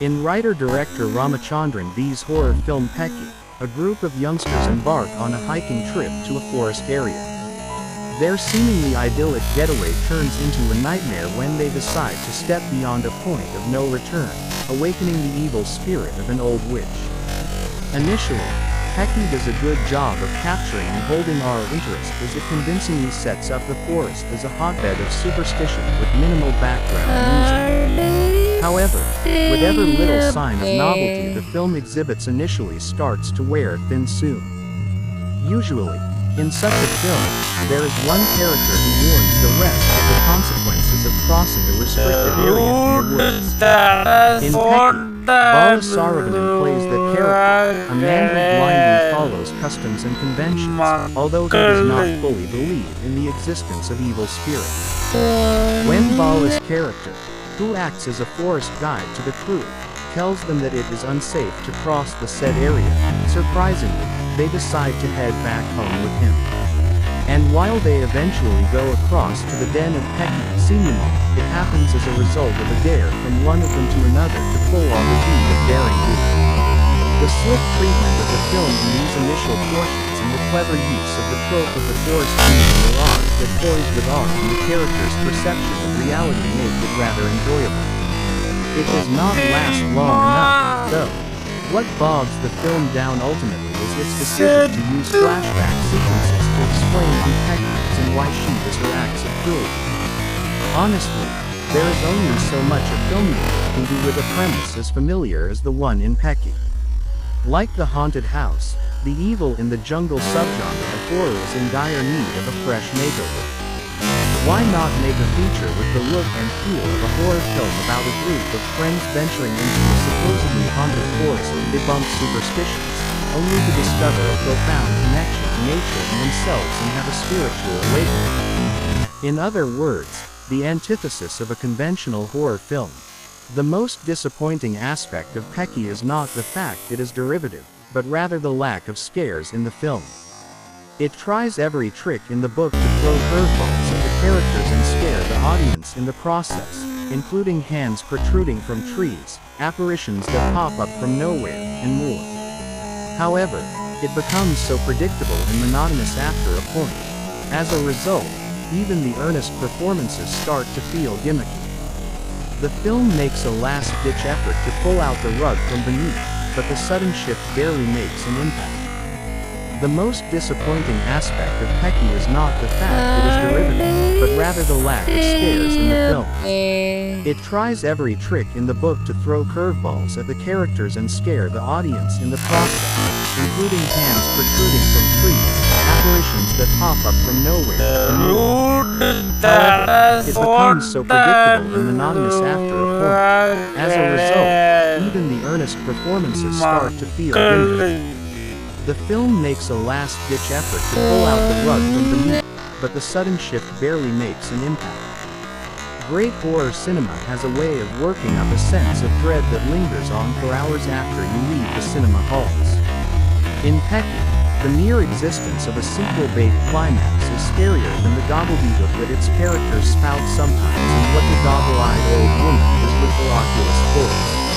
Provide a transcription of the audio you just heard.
In writer-director Ramachandran V's horror film Pechi, a group of youngsters embark on a hiking trip to a forest area. Their seemingly idyllic getaway turns into a nightmare when they decide to step beyond a point of no return, awakening the evil spirit of an old witch. Initially, Pechi does a good job of capturing and holding our interest as it convincingly sets up the forest as a hotbed of superstition with minimal background music. However, whatever little sign of novelty the film exhibits initially starts to wear thin soon. Usually, in such a film, there is one character who warns the rest of the consequences of crossing a restricted area in the woods. In Pechi, Bala Saravanan plays the character, a man who blindly follows customs and conventions, although he does not fully believe in the existence of evil spirits. When Bala's character, who acts as a forest guide to the crew, tells them that it is unsafe to cross the said area, surprisingly, they decide to head back home with him. And while they eventually go across to the den of Pechi Cinema, it happens as a result of a dare from one of them to another to pull off a deed of daring do. The slick treatment of the film in these initial portions and the clever use of the trope of the forest being mirage that toys with art and the character's perception of reality make it rather enjoyable. It does not last long enough, though. What bogs the film down ultimately is its decision to use flashback sequences to explain on Pechi and why she does her acts of cruelty. Honestly, there is only so much a filmmaker can do with a premise as familiar as the one in Pechi. Like The Haunted House, the evil in the jungle subgenre of horror is in dire need of a fresh makeover. Why not make a feature with the look and feel of a horror film about a group of friends venturing into a supposedly haunted forest to debunk superstitions, only to discover a profound connection to nature and themselves and have a spiritual awakening? In other words, the antithesis of a conventional horror film. The most disappointing aspect of Pechi is not the fact it is derivative, but rather the lack of scares in the film. It tries every trick in the book to throw curveballs at the characters and scare the audience in the process, including hands protruding from trees, apparitions that pop up from nowhere, and more. However, it becomes so predictable and monotonous after a point. As a result, even the earnest performances start to feel gimmicky. The film makes a last-ditch effort to pull out the rug from beneath, but the sudden shift barely makes an impact. The most disappointing aspect of Pechi is not the fact it is derivative, but rather the lack of scares in the film. It tries every trick in the book to throw curveballs at the characters and scare the audience in the process, including hands protruding from trees, apparitions that pop up from nowhere, and more. However, it becomes so predictable and monotonous after a point. As a result, even the earnest performances start to feel gimmicky. The film makes a last-ditch effort to pull out the rug from beneath, but the sudden shift barely makes an impact. Great horror cinema has a way of working up a sense of dread that lingers on for hours after you leave the cinema halls. In Pechi, the mere existence of a sequel-bait climax is scarier than the gobbledygook that its characters spout sometimes and what the goggle-eyed old woman does with her oculus cords.